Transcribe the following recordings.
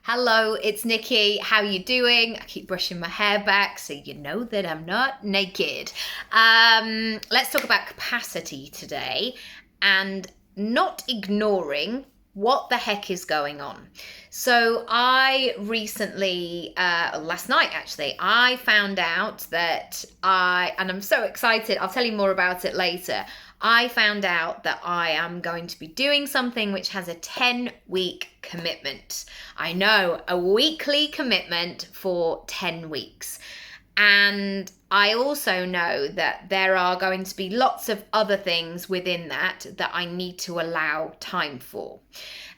Hello, it's Nikki. How you doing? I keep brushing my hair back so you know that I'm not naked. Let's talk about capacity today and not ignoring what the heck is going on. So I recently, last night actually, I found out that and I'm so excited, I'll tell you more about it later. I found out that I am going to be doing something which has a 10-week commitment. I know, a weekly commitment for 10 weeks. And I also know that there are going to be lots of other things within that I need to allow time for.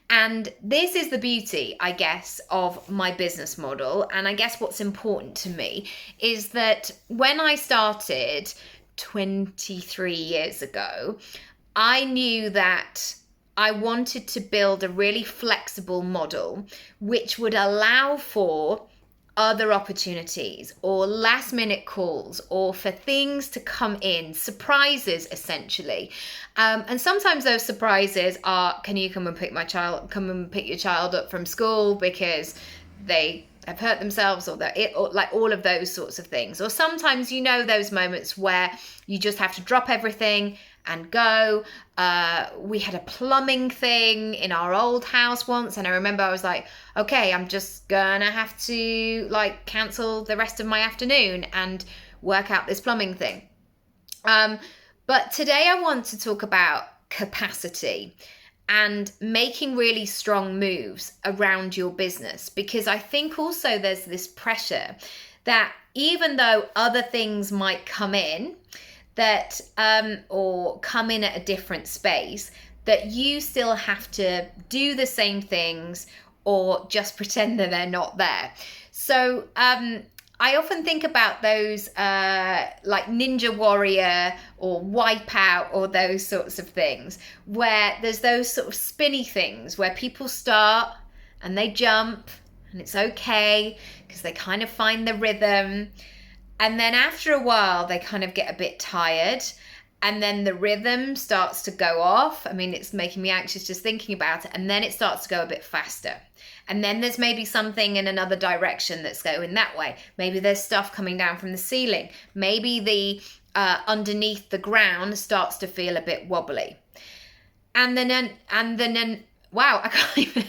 And this is the beauty, I guess, of my business model. And I guess what's important to me is that when I started 23 years ago, I knew that I wanted to build a really flexible model which would allow for other opportunities or last minute calls or for things to come in, surprises essentially. And sometimes those surprises are, can you come and pick your child up from school because they have hurt themselves, or like all of those sorts of things. Or sometimes, those moments where you just have to drop everything and go. We had a plumbing thing in our old house once, and I remember I was like, okay, I'm just gonna have to cancel the rest of my afternoon and work out this plumbing thing. But today I want to talk about capacity and making really strong moves around your business, because I think also there's this pressure that even though other things might come in that or come in at a different space, that you still have to do the same things or just pretend that they're not there. So I often think about those like Ninja Warrior or Wipeout or those sorts of things, where there's those sort of spinny things where people start and they jump and it's okay because they kind of find the rhythm. And then after a while, they kind of get a bit tired. And then the rhythm starts to go off. I mean, it's making me anxious just thinking about it. And then it starts to go a bit faster. And then there's maybe something in another direction that's going that way. Maybe there's stuff coming down from the ceiling. Maybe the underneath the ground starts to feel a bit wobbly. And then, wow, I can't even.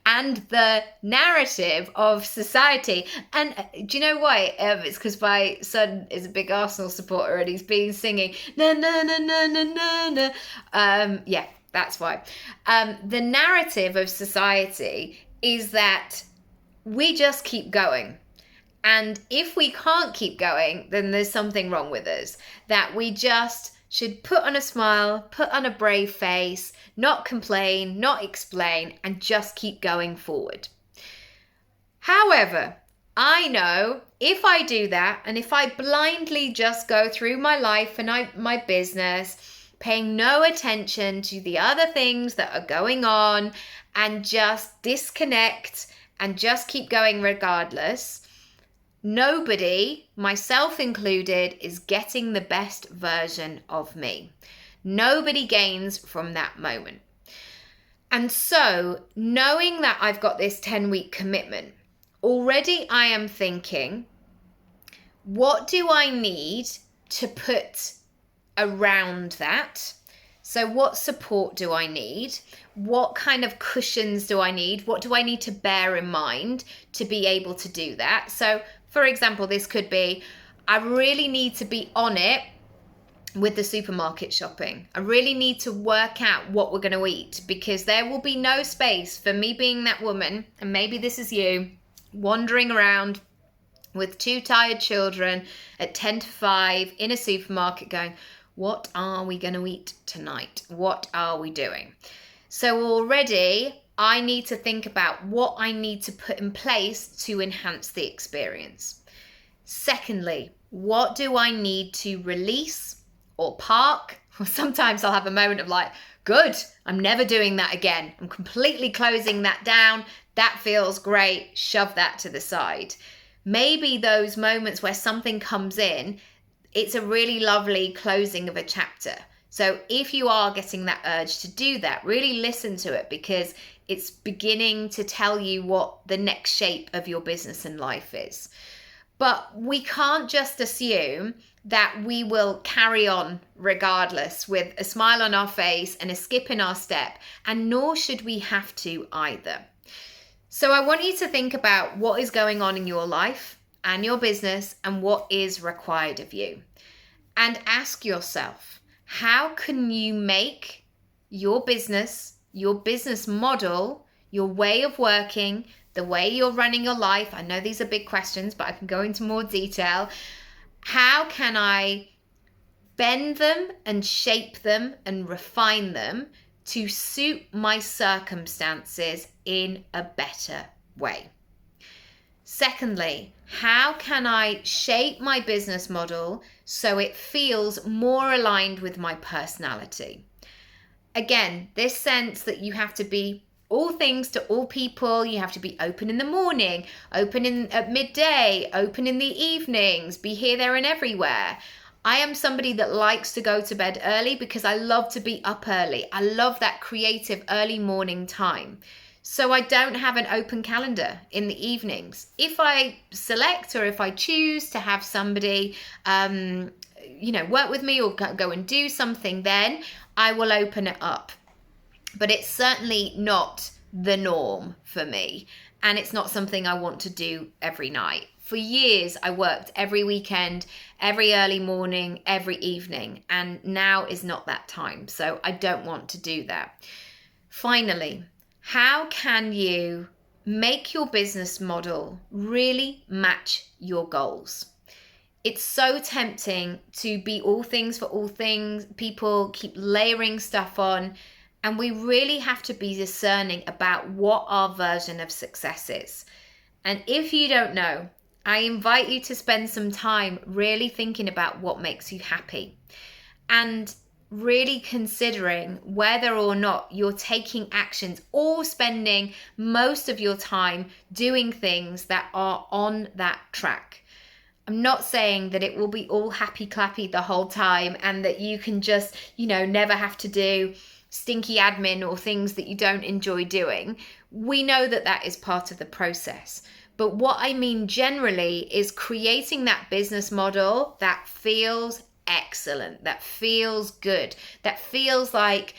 And the narrative of society. And do you know why? It's because my son is a big Arsenal supporter and he's been singing na na na na na na na. Yeah, that's why. The narrative of society is that we just keep going. And if we can't keep going, then there's something wrong with us. That we just should put on a smile, put on a brave face, not complain, not explain, and just keep going forward. However, I know if I do that, and if I blindly just go through my life and my business, paying no attention to the other things that are going on, and just disconnect and just keep going regardless, nobody, myself included, is getting the best version of me. Nobody gains from that moment. And so, knowing that I've got this 10-week commitment, already I am thinking, what do I need to put around that? So what support do I need? What kind of cushions do I need? What do I need to bear in mind to be able to do that? So, for example, this could be, I really need to be on it with the supermarket shopping. I really need to work out what we're going to eat, because there will be no space for me being that woman, and maybe this is you, wandering around with 2 tired children at 10 to 5 in a supermarket going, what are we going to eat tonight? What are we doing? So already I need to think about what I need to put in place to enhance the experience. Secondly, what do I need to release or park? Sometimes I'll have a moment of like, good, I'm never doing that again. I'm completely closing that down. That feels great. Shove that to the side. Maybe those moments where something comes in, it's a really lovely closing of a chapter. So if you are getting that urge to do that, really listen to it, because it's beginning to tell you what the next shape of your business and life is. But we can't just assume that we will carry on regardless with a smile on our face and a skip in our step, and nor should we have to either. So I want you to think about what is going on in your life and your business and what is required of you. And ask yourself, how can you make your business model, your way of working, the way you're running your life? I know these are big questions, but I can go into more detail. How can I bend them and shape them and refine them to suit my circumstances in a better way? Secondly, how can I shape my business model so it feels more aligned with my personality? Again, this sense that you have to be all things to all people. You have to be open in the morning, open at midday, open in the evenings, be here, there, and everywhere. I am somebody that likes to go to bed early because I love to be up early. I love that creative early morning time. So I don't have an open calendar in the evenings. If I select or if I choose to have somebody, work with me or go and do something, then I will open it up. But it's certainly not the norm for me. And it's not something I want to do every night. For years, I worked every weekend, every early morning, every evening. And now is not that time. So I don't want to do that. Finally, how can you make your business model really match your goals? It's so tempting to be all things for all things. People keep layering stuff on, and we really have to be discerning about what our version of success is. And if you don't know, I invite you to spend some time really thinking about what makes you happy and really considering whether or not you're taking actions or spending most of your time doing things that are on that track. I'm not saying that it will be all happy clappy the whole time and that you can just, never have to do stinky admin or things that you don't enjoy doing. We know that that is part of the process. But what I mean generally is creating that business model that feels excellent, that feels good, that feels like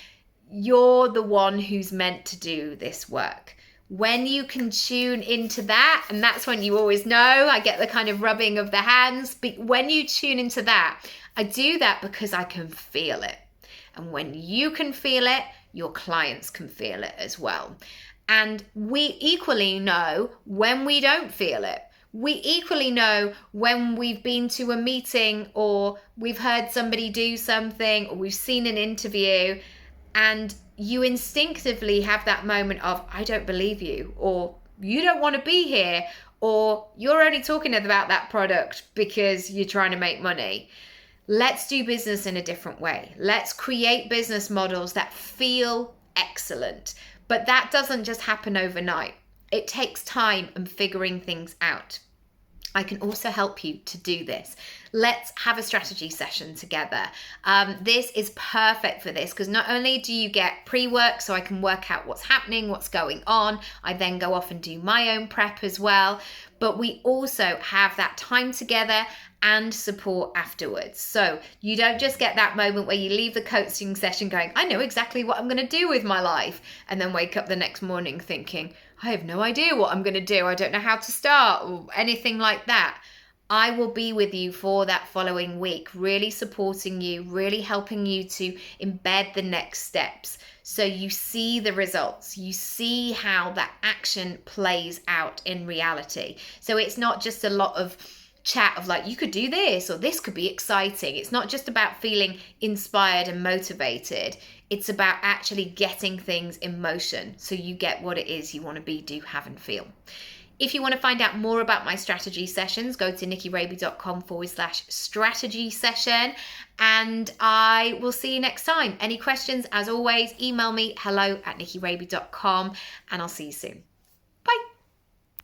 you're the one who's meant to do this work. When you can tune into that, and that's when you always know, I get the kind of rubbing of the hands, but when you tune into that, I do that because I can feel it. And when you can feel it, your clients can feel it as well. And we equally know when we don't feel it. We equally know when we've been to a meeting or we've heard somebody do something or we've seen an interview and you instinctively have that moment of, I don't believe you, or you don't want to be here, or you're only talking about that product because you're trying to make money. Let's do business in a different way. Let's create business models that feel excellent. But that doesn't just happen overnight. It takes time and figuring things out. I can also help you to do this. Let's have a strategy session together. This is perfect for this because not only do you get pre-work so I can work out what's happening, what's going on, I then go off and do my own prep as well, but we also have that time together and support afterwards. So you don't just get that moment where you leave the coaching session going, I know exactly what I'm going to do with my life, and then wake up the next morning thinking, I have no idea what I'm going to do. I don't know how to start or anything like that. I will be with you for that following week, really supporting you, really helping you to embed the next steps. So you see the results, you see how that action plays out in reality. So it's not just a lot of chat of like, you could do this or this could be exciting. It's not just about feeling inspired and motivated. It's about actually getting things in motion so you get what it is you want to be, do, have, and feel. If you want to find out more about my strategy sessions, go to nickyraby.com/strategy session, and I will see you next time. Any questions, as always, email me hello@nickyraby.com, and I'll see you soon.